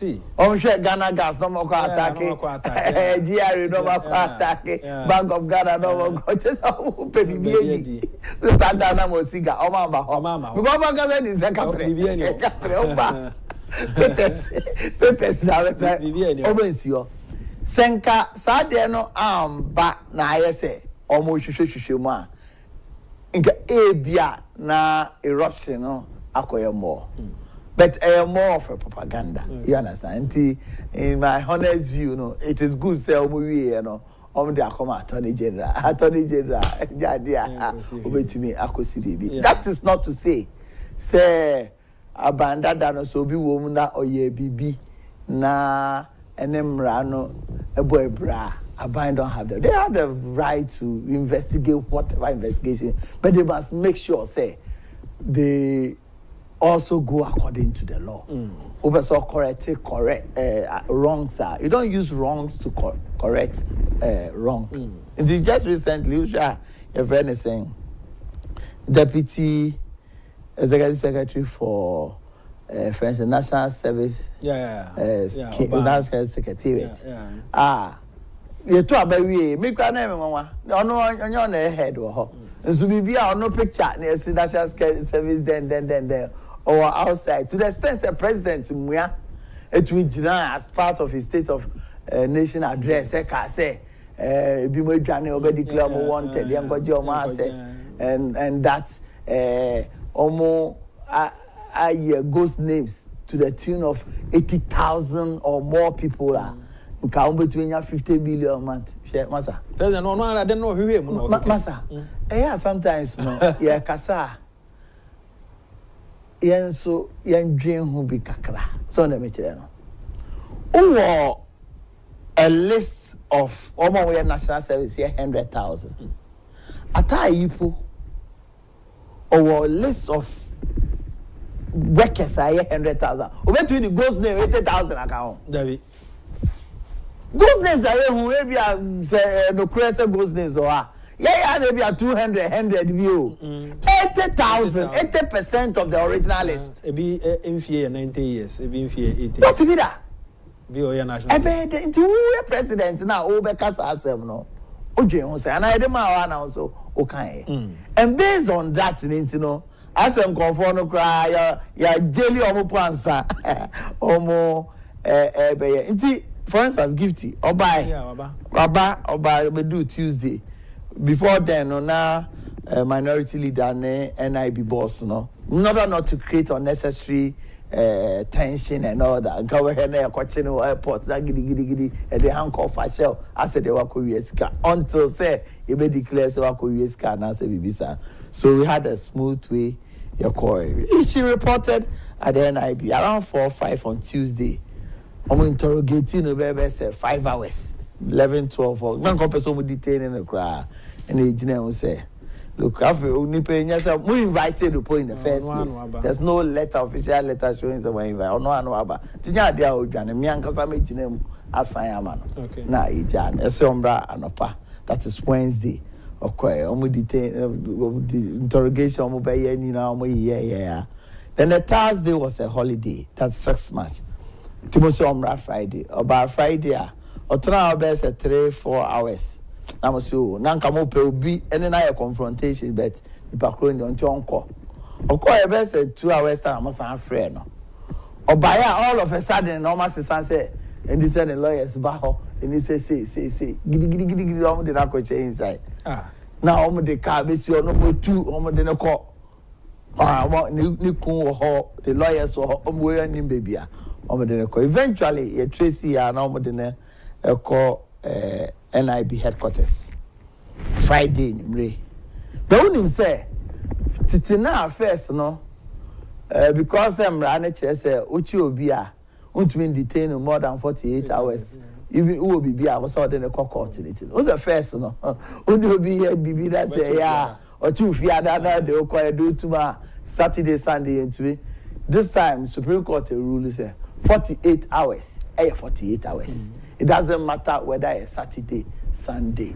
see. Share Ghana gas no more attack. GRA no more attack. Bank of Ghana no more just pay BBD. The Ghana mo siga o mama. Because man can say is capre. Papers na we say o senka saa de no ba na ayese omo hwehwehwehwe mu a nka ebia na eruption no akoye more but more of a propaganda you understand in my honest view no it is good say omo wie no omo de akoma attorney general jadia obetumi akosi bibi that is not to say abanda no so bi wo mu na oye bibi na enemra no ebo ebra Aban don't have them. They have the right to investigate whatever investigation, but they must make sure say they also go according to the law. Over so correct wrongs are. You don't use wrongs to correct wrong. Just recently, your friend is saying Deputy Executive Secretary for French National Service, National Secretariat. You to abawie me kwa na emwa ono onyo na head wo ho nso bibia ono picture na national service then or outside to the extent the president muya it will gina as part of his state of nation address e ka say bi mo dwane obe declare mo wanted dem go je omo asset and that omo ghost names to the tune of 80,000 or more people are nka between 50 billion a month share masa president no I don't know who mu no masa sometimes no yeah kasa yen so yen dwen hu bi kakra so na me kire no a list of omo we national service here 100,000 atayipo or a list of workers are 100,000 between the ghost name 80,000 account David. Those names are who maybe no crazy ghost names or maybe 200 view 80,000 80% of the original list in fear 90 years in fear 80 what be that be o national into who president now over casa asem no oje ho say and I dem ma now so o kan and based on that you know asem confirm no cry ya jelly omo pansa omo be for instance, Gifty, Oba, we do Tuesday. Before then, now minority leader, NIB boss, no, in order not to create unnecessary tension and all that. Go ahead and watching the airport, that giddy, and the handcuff for shell. I said they were Koreaska until say you may declare so Koreaska and I say Bibisa. So we had a smooth way. Your call. She reported at the NIB around 4 or 5 on Tuesday. I'm interrogating the baby say 5 hours, 11, 12 hours. Man, come person detaining the crowd, and the engineer will say, "Look, I've only paying yourself. We invited the point in the first place. There's no official letter showing someone invite. No, about. Tinya dia ojane. Me and kasame engineer assign man. Okay. Na ejane. Esombra anopa. That is Wednesday. Okay. Detain the interrogation. Omo be ye ni na omo yeah. Then the Thursday was a holiday. That's 6 March. Timothy Omra Friday. About Friday, or 3-4 hours. I'm so Nanka mo pe obi any na your confrontation, but the background on your uncle. Of course, best 2 hours time, I'm a friend. Or by all of a sudden, almost say, and this and the lawyers baho, and he say, giddy, almost the narco inside. Now, almost the car, basically, no 2, almost the call. The lawyers or and baby. Eventually, Tracy and almost call NIB headquarters Friday. The only say, Titina first, no, because I'm running chess, Uchi Obia, won't mean detain more than 48 hours. Even who will be I was ordering a court. It was the first, no, only be here, BB that say, yeah. Or 2 fiada they require do to Saturday, Sunday, and 2. This time, Supreme Court rule is 48 hours. 48 hours. It doesn't matter whether it's Saturday, Sunday,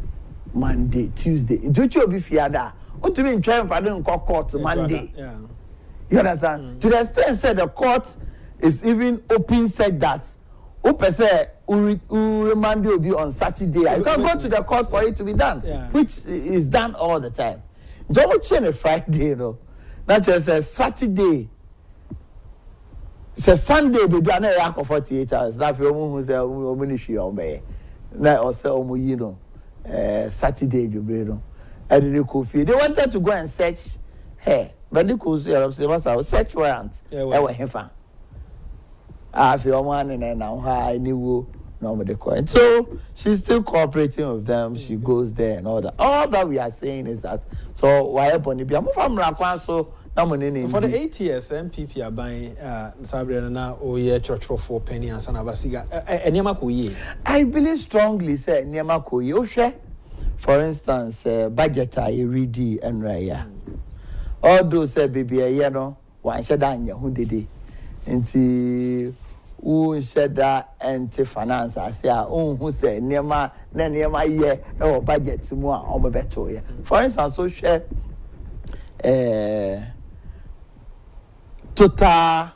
Monday, Tuesday. It will be fiada. What do you mean trying for them court Monday? Yeah. You understand? To the extent said the court is even open said that remand will be on Saturday. You can go to the court for it to be done, which is done all the time. Don't change a Friday, you know. Not just a Saturday. It's a Sunday, baby. I know for 48 hours. Now, if you who's a ministry on me, now also, you know, Saturday, you know, and the coffee. They wanted to go and search her, but the cool search warrant. I feel one and now I knew normal coin. So she's still cooperating with them. She goes there and all that. All that we are saying is that so why upon the from Rakwanso for the 8 years MPP are buying Sabrina now oh yeah church for penny and Sanabasiga I believe strongly say Niamako for instance budget I read and raya. All those say baby you know one shadanya who did it into who said that anti finance I say who say Niama ye no budget to more on my better. For instance, so share total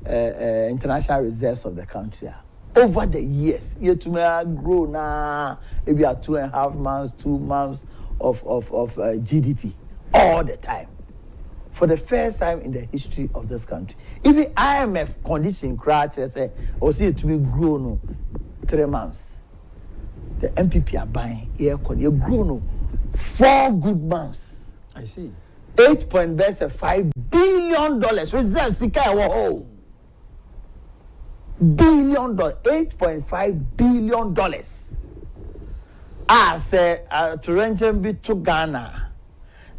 international reserves of the country over the years. You to me grow now maybe 2.5 months, 2 months of GDP all the time. For the first time in the history of this country. Even IMF condition crash, say, or see it to be grown 3 months. The MPP are buying air con, you grown 4 good months. I see. 8.5 billion reserves, $8.5 billion. I say, to rent to Ghana.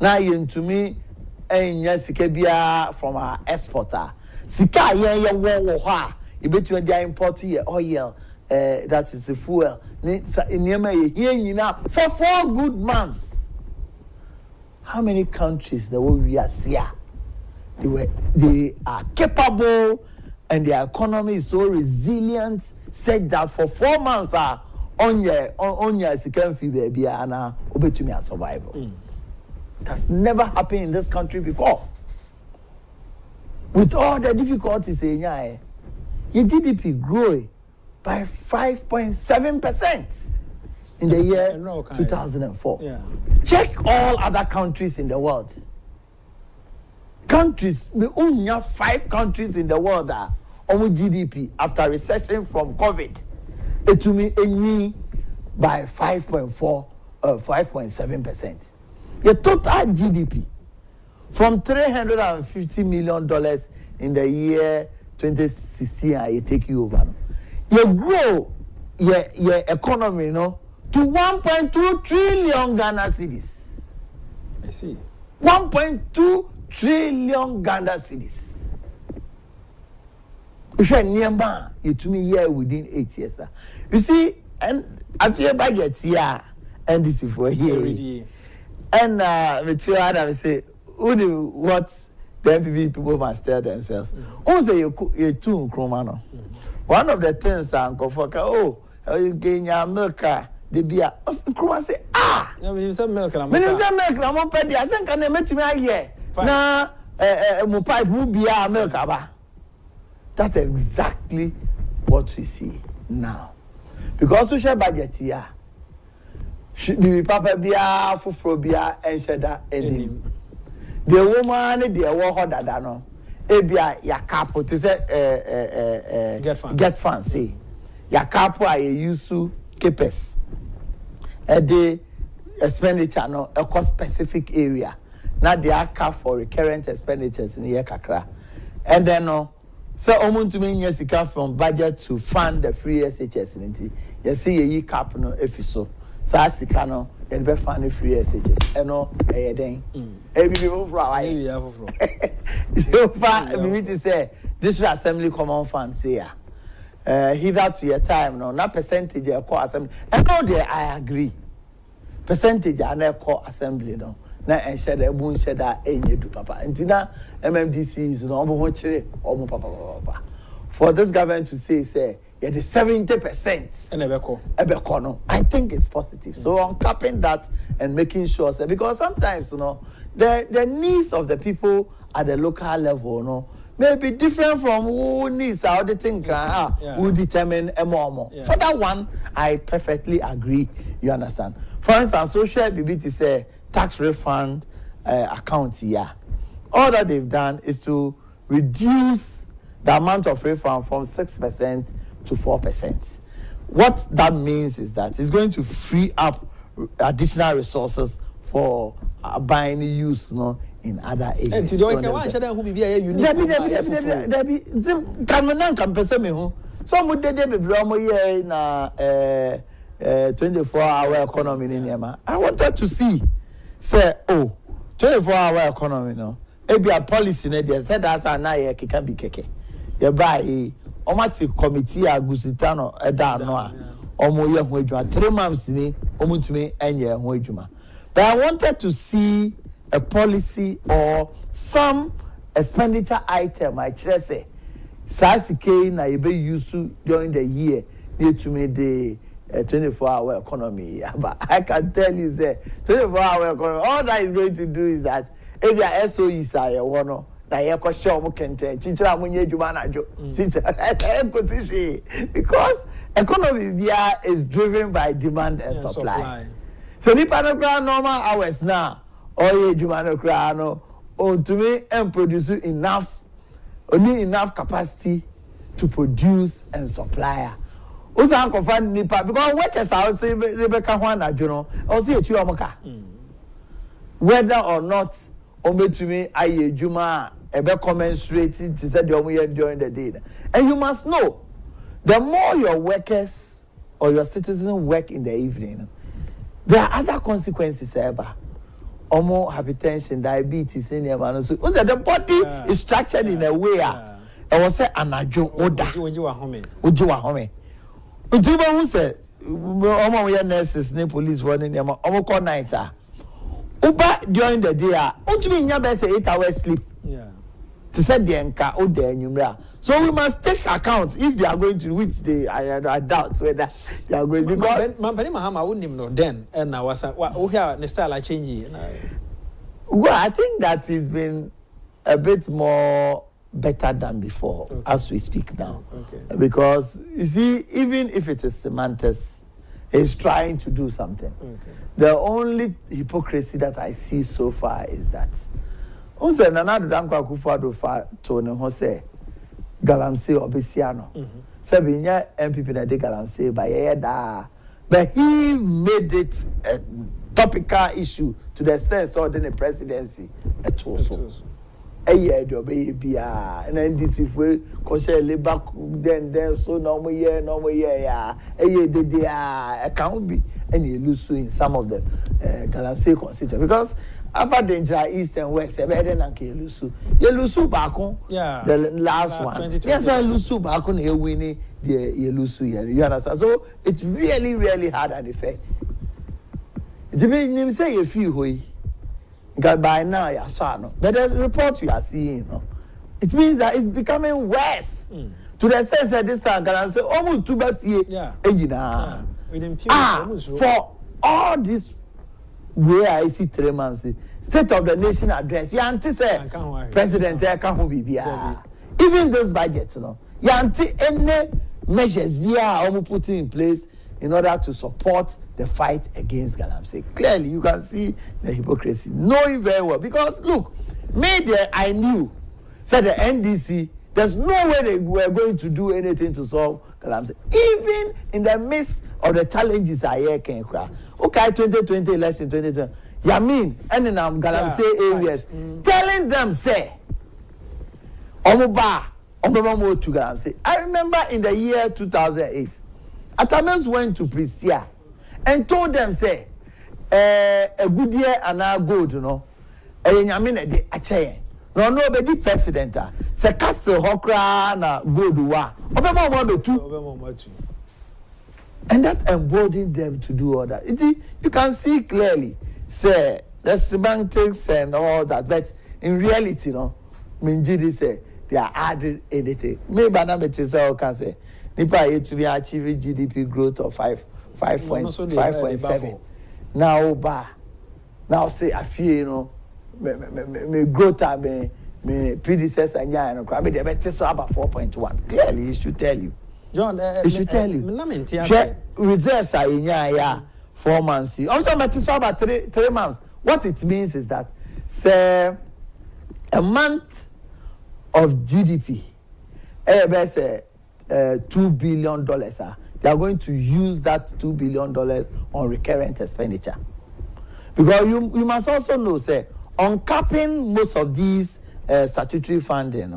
Now, you to me. From our exporter. Sika wo ha. You bet you are importing oil. That is the fuel. For 4 good months. How many countries that we are here? They are capable and their economy is so resilient. Said that for 4 months on your second fee baby and obey to me a survival. It has never happened in this country before. With all the difficulties, your GDP grew by 5.7% in the year 2004. Yeah. Check all other countries in the world. We only have 5 countries in the world that on GDP after recession from COVID. It to me by 5.7%. The total GDP from $350 million in the year 2016, I take you over. You grow your economy, to 1.2 trillion Ghana cedis. I see. 1.2 trillion Ghana cedis. You to me here within 8 years. You see, and I feel budget here and this is for here. And Mr. Adam say, who do what the MPP people must tell themselves? Who say you too Kromano? One of the things Uncle Foka, you gain your milk, the beer. Kroma say, when you say milk, I'm pedia. I think I met me a year. Now, pipe will be a milk. That's exactly what we see now. Because we share budget here. The papa bia fufuro bia ensheda enim the woman dey wo hodada no ebia yakapo te say get fan say yakapo a yusu capes the expenditure no a cost specific area na dey account for recurrent expenditures in year kakra and then no so omuntu me nya sika from budget to fund the free SHS nti you see ye cap no efiso sa sika no ye be fund free SHS eno den ebi fufuro awaye so far we to say this assembly common fund say hither to your time no na percentage e call assembly and no there I agree percentage na call assembly no na ensheda ebu ensheda enyedu papa ntina MMDC is no obo chire omo papa for this government to say yeah the 70% and ebeko no I think it's positive. So uncapping that and making sure because sometimes the needs of the people at the local level may be different from who needs auditing who determine a more. For that one, I perfectly agree. You understand? For instance, social BBT say tax refund account here. All that they've done is to reduce the amount of refund from 6% to 4%. What that means is that it's going to free up additional resources for buying use in other areas. And today, who be a unique. Some would be na 24-hour economy in Yama. I wanted to see, say, 24-hour economy, no. Maybe a policy, they said that I can be keke. You buy Omatic committee, a Gusitano, a Danoa, Omoya Huejuma, 3 months in Omutumi, and Ya Huejuma. But I wanted to see a policy or some expenditure item, I should say. Sasike na you be used to during the year near to me the 24-hour economy. But I can tell you that 24-hour economy, all that is going to do is that if your SOEs are a one, na ye question mo kente chichira mo nye djuma na jo because economy is driven by demand and supply. So nipa no kra normal hours now or ye djuma no kra no on to me and produce enough capacity to produce and supply. Also uncle find nipa because workers are say Rebecca Juan ajono o say etu omoka whether or not to me aye juma ebe commensurate to say the omo during the day. And you must know the more your workers or your citizens work in the evening, there are other consequences ever. Omo hypertension, diabetes in your man. So the body is structured in a way I was say anajo oda ojiwa home Ujuba who said omo we nurses ne police running them omo call night uba during the day untumi nya be say 8 hours sleep to set the enka o de enyumra. So we must take account if they are going to, which they I doubt whether they are going, because Mapani Mahama wouldn't know then and now was who here the style change. Well, I think that it's been a bit more better than before as we speak now. Because you see, even if it is semantics, he's trying to do something. The only hypocrisy that I see so far is that Unse Nanado Dankwa Kufado fa to ne ho say Galamsey Obesiano. Sebinya MPP na de Galamsey by da. But he made it a topical issue to the sense of the presidency at also. A year do baby and then this if we labor then so no year yeah a year de account be any lose in some of the Galamsey constituents because upper danger east and west better than Kelusu. Yelusu Bakon, the last one. Yes, I Lusu Bakon here winning the Yelusu. You understand? So it's really, really hard an effect. It's even say a few way. By now, you saw no. But the report we are seeing, it means that it's becoming worse. To the sense that this time, I'm saying, almost 2 months here. For all this. Where I see 3 months, State of the Nation address. Yanti say President even this budget, Yanti any measures we are putting in place in order to support the fight against Galamsey. Clearly, you can see the hypocrisy, knowing very well. Because look, I knew said the NDC. There's no way they were going to do anything to solve Galamsey. Even in the midst of the challenges I hear can cry. Okay, 2020 election, 2020. Yamin, and in Galamsey areas, telling them, say, Omoba to Galamsey. I remember in the year 2008, Atames went to Prisia and told them, say, a good year and a good, Yamin de Achaye. No be president say castle hokra na gold wa obema mo be two and that emboldened them to do all that. You can see clearly say the semantics and all that, but in reality Minjidi say they are adding anything. Maybe another say can say nipa yet to be achieving GDP growth of 5.7 now say I feel me growth me me predecessor nya no crab dey bet so about 4.1 clearly it should tell you John it should tell you reserves are nya 4 months also met so about 3 months. What it means is that say a month of GDP say $2 billion they are going to use that $2 billion on recurrent expenditure. Because you must also know, say, on capping most of these statutory funding,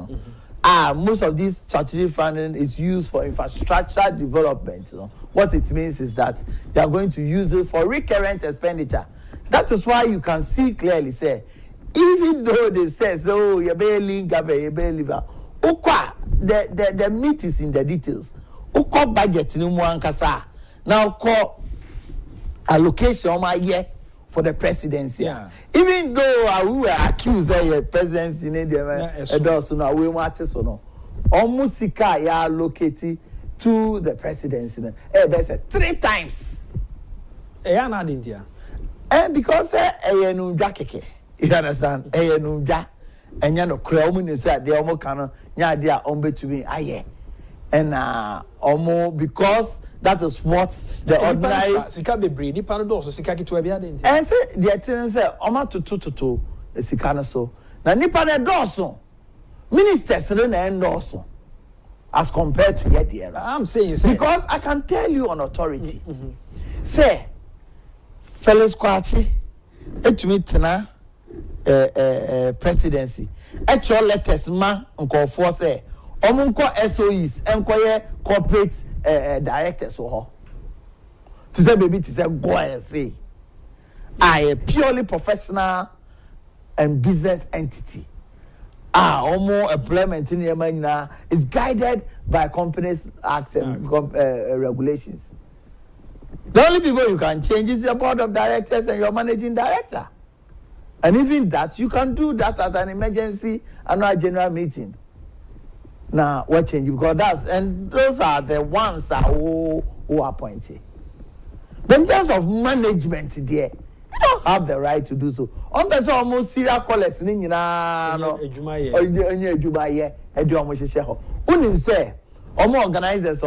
most of this statutory funding is used for infrastructure development. What it means is that they are going to use it for recurrent expenditure. That is why you can see clearly, say, even though they say, so you barely liver, the meat is in the details. Uko budget ni muankasa. Now call allocation on my year for the presidency. Yeah. Even though we were accused of the presidency in the does no we want to no. Almost ya allocated to the presidency. Say 3 times. Na India. Because keke. You understand? Nunja. Enya no kra omu ni say de omo kan nya de a ombe to me aye. And because that is what the ordinary sika bebre ni pa no do so sika kitu bia de nti. And say the thing say oma to sika no so. Na nipa na do so. Ministers no na endorse as compared to get there. I'm saying because I can tell you on authority. Say Felix Kwachi etumi tena presidency. Actual letters ma nko for say omunko SOEs enkoye corporate directors so to say baby to say go and say I a purely professional and business entity. Omo employment in Yemen is guided by companies acts and regulations. The only people you can change is your board of directors and your managing director. And even that, you can do that at an emergency annual general meeting. Now, what change? Because those are the ones who are appointed. But in terms of management there, you don't have the right to do so. On the almost serial callers, organizers,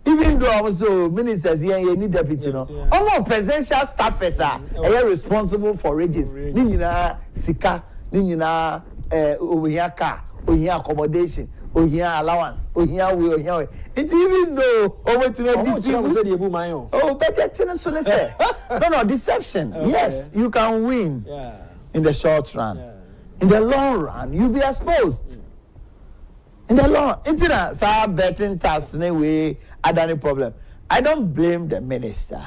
even though also ministers here you need deputy no all presidential staffers are responsible for regions ni nyina sika ni nyina ohia car ohia accommodation ohia allowance ohia we it even though over to budget so they say no deception. Okay. Yes, you can win in the short run. In the long run you'll be exposed. In the law, it's a betting task anyway. I don't have a problem. I don't blame the minister.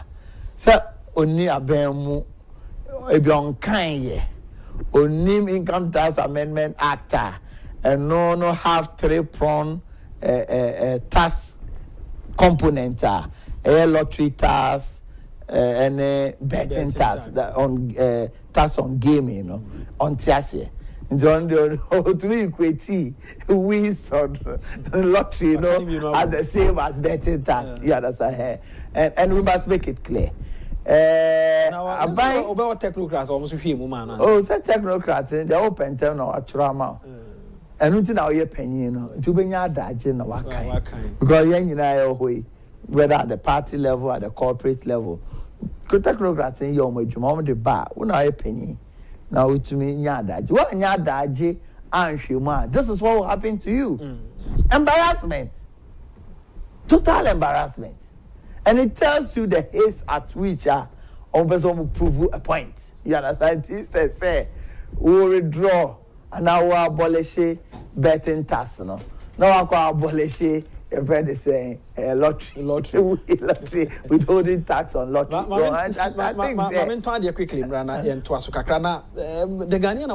So only a bemu, a kind only income tax amendment actor, and no have 3-prong tax component, a lottery tax, and a betting tax on tax on gaming, on tiasi. John to me equity wins on lottery, as the same as betting tax. You understand? And we must make it clear. About technocrats almost with him, man. Oh, say technocrats, they open term now at trauma. And until now, you're penny, to be your dad, you know, what kind. Because you know, whether at the party level, at the corporate level, technocrats in your mom, the bar, when I penny. Now to me, nyadaji. What nyadaji and this is what will happen to you. Embarrassment. Total embarrassment. And it tells you the haste at which on person will prove a point. You understand? Instead say, we will withdraw and now we abolish betting tax. Now we abolish a friend is saying lottery withholding tax on lottery. I think quickly, Brana, and Twasukakrana, the Ghanaian